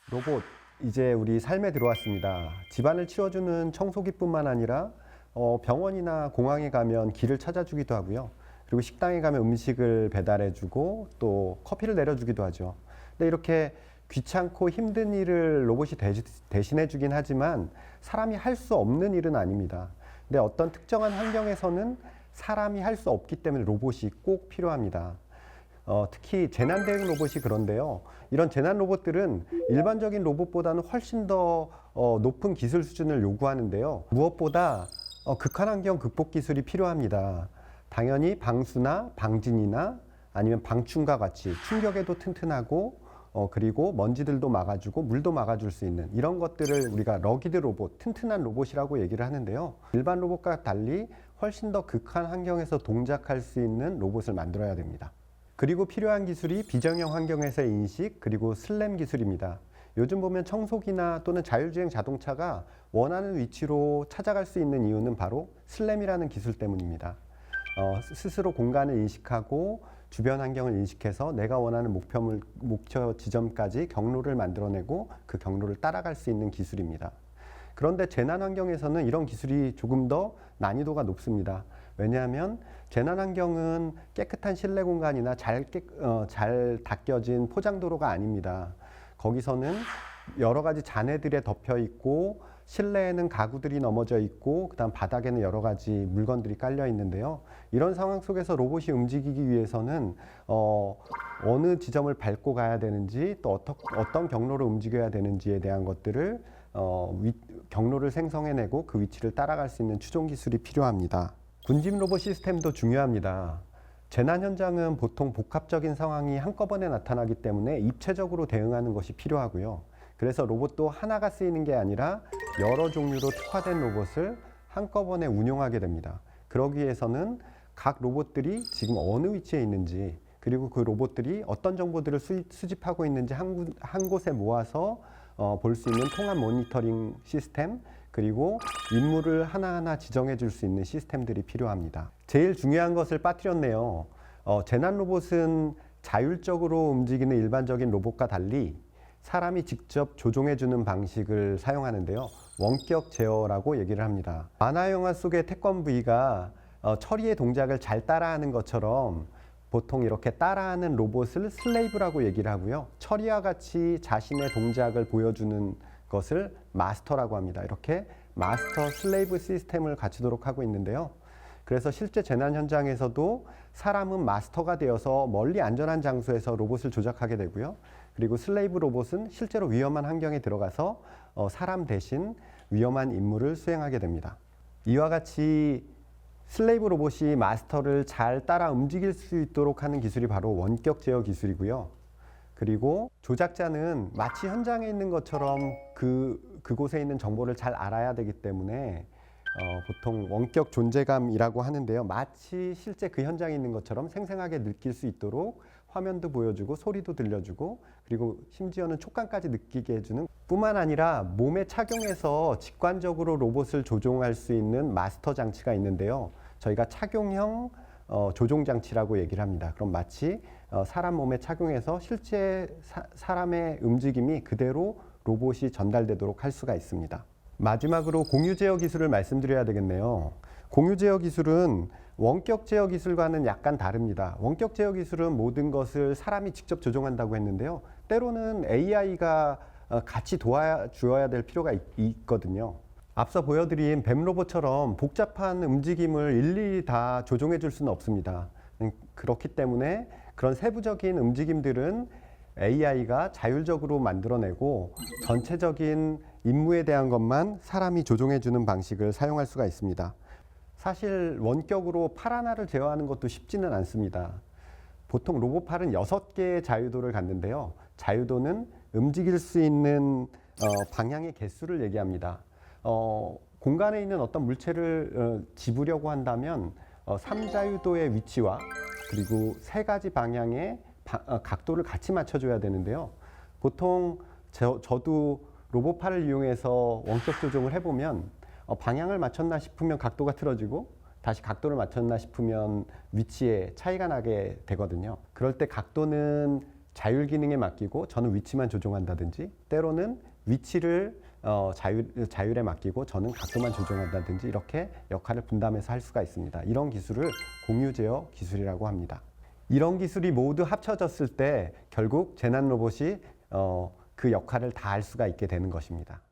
로봇, 이제 우리 삶에 들어왔습니다. 집안을 치워주는 청소기뿐만 아니라 병원이나 공항에 가면 길을 찾아주기도 하고요. 그리고 식당에 가면 음식을 배달해주고 또 커피를 내려주기도 하죠. 근데 이렇게 귀찮고 힘든 일을 로봇이 대신해주긴 하지만 사람이 할 수 없는 일은 아닙니다. 근데 어떤 특정한 환경에서는 사람이 할 수 없기 때문에 로봇이 꼭 필요합니다. 특히 재난 대응 로봇이 그런데요. 이런 재난 로봇들은 일반적인 로봇보다는 훨씬 더 높은 기술 수준을 요구하는데요. 무엇보다 극한 환경 극복 기술이 필요합니다. 당연히 방수나 방진이나 아니면 방충과 같이 충격에도 튼튼하고 그리고 먼지들도 막아주고 물도 막아줄 수 있는 이런 것들을 우리가 러기드 로봇, 튼튼한 로봇이라고 얘기를 하는데요. 일반 로봇과 달리 훨씬 더 극한 환경에서 동작할 수 있는 로봇을 만들어야 됩니다. 그리고 필요한 기술이 비정형 환경에서의 인식, 그리고 슬램 기술입니다. 요즘 보면 청소기나 또는 자율주행 자동차가 원하는 위치로 찾아갈 수 있는 이유는 바로 슬램이라는 기술 때문입니다. 스스로 공간을 인식하고 주변 환경을 인식해서 내가 원하는 목표 지점까지 경로를 만들어내고 그 경로를 따라갈 수 있는 기술입니다. 그런데 재난 환경에서는 이런 기술이 조금 더 난이도가 높습니다. 왜냐하면 재난 환경은 깨끗한 실내 공간이나 잘 닦여진 포장도로가 아닙니다. 거기서는 여러 가지 잔해들에 덮여 있고 실내에는 가구들이 넘어져 있고 그다음 바닥에는 여러 가지 물건들이 깔려 있는데요. 이런 상황 속에서 로봇이 움직이기 위해서는 어느 지점을 밟고 가야 되는지 또 어떤 경로로 움직여야 되는지에 대한 것들을 경로를 생성해내고 그 위치를 따라갈 수 있는 추종 기술이 필요합니다. 군집 로봇 시스템도 중요합니다. 재난 현장은 보통 복합적인 상황이 한꺼번에 나타나기 때문에 입체적으로 대응하는 것이 필요하고요. 그래서 로봇도 하나가 쓰이는 게 아니라 여러 종류로 특화된 로봇을 한꺼번에 운용하게 됩니다. 그러기 위해서는 각 로봇들이 지금 어느 위치에 있는지 그리고 그 로봇들이 어떤 정보들을 수집하고 있는지 한 곳에 모아서 볼 수 있는 통합 모니터링 시스템 그리고 임무를 하나하나 지정해 줄 수 있는 시스템들이 필요합니다. 제일 중요한 것을 빠뜨렸네요. 재난 로봇은 자율적으로 움직이는 일반적인 로봇과 달리 사람이 직접 조종해 주는 방식을 사용하는데요. 원격 제어라고 얘기를 합니다. 만화 영화 속의 태권브이가 처리의 동작을 잘 따라하는 것처럼 보통 이렇게 따라하는 로봇을 슬레이브라고 얘기를 하고요. 처리와 같이 자신의 동작을 보여주는 것을 마스터라고 합니다. 이렇게 마스터 슬레이브 시스템을 갖추도록 하고 있는데요. 그래서 실제 재난 현장에서도 사람은 마스터가 되어서 멀리 안전한 장소에서 로봇을 조작하게 되고요. 그리고 슬레이브 로봇은 실제로 위험한 환경에 들어가서 사람 대신 위험한 임무를 수행하게 됩니다. 이와 같이 슬레이브 로봇이 마스터를 잘 따라 움직일 수 있도록 하는 기술이 바로 원격 제어 기술이고요. 그리고 조작자는 마치 현장에 있는 것처럼 그곳에 있는 정보를 잘 알아야 되기 때문에 보통 원격 존재감이라고 하는데요. 마치 실제 그 현장에 있는 것처럼 생생하게 느낄 수 있도록 화면도 보여주고 소리도 들려주고 그리고 심지어는 촉감까지 느끼게 해주는 뿐만 아니라 몸에 착용해서 직관적으로 로봇을 조종할 수 있는 마스터 장치가 있는데요. 저희가 착용형 조종 장치라고 얘기를 합니다. 그럼 마치 사람 몸에 착용해서 실제 사람의 움직임이 그대로 로봇이 전달되도록 할 수가 있습니다. 마지막으로 공유 제어 기술을 말씀드려야 되겠네요. 공유 제어 기술은 원격 제어 기술과는 약간 다릅니다. 원격 제어 기술은 모든 것을 사람이 직접 조종한다고 했는데요. 때로는 AI가 같이 도와주어야 될 필요가 있거든요. 앞서 보여드린 뱀 로봇처럼 복잡한 움직임을 일일이 다 조종해 줄 수는 없습니다. 그렇기 때문에 그런 세부적인 움직임들은 AI가 자율적으로 만들어내고 전체적인 임무에 대한 것만 사람이 조종해 주는 방식을 사용할 수가 있습니다. 사실 원격으로 팔 하나를 제어하는 것도 쉽지는 않습니다. 보통 로봇 팔은 6개의 자유도를 갖는데요. 자유도는 움직일 수 있는 방향의 개수를 얘기합니다. 공간에 있는 어떤 물체를 집으려고 한다면 3자유도의 위치와 그리고 3가지 방향의 각도를 같이 맞춰줘야 되는데요. 보통 저도 로봇팔을 이용해서 원격 조종을 해보면 방향을 맞췄나 싶으면 각도가 틀어지고 다시 각도를 맞췄나 싶으면 위치에 차이가 나게 되거든요. 그럴 때 각도는 자율 기능에 맡기고 저는 위치만 조종한다든지, 때로는 위치를 자율에 맡기고 저는 각도만 조정한다든지, 이렇게 역할을 분담해서 할 수가 있습니다. 이런 기술을 공유 제어 기술이라고 합니다. 이런 기술이 모두 합쳐졌을 때 결국 재난 로봇이 그 역할을 다 할 수가 있게 되는 것입니다.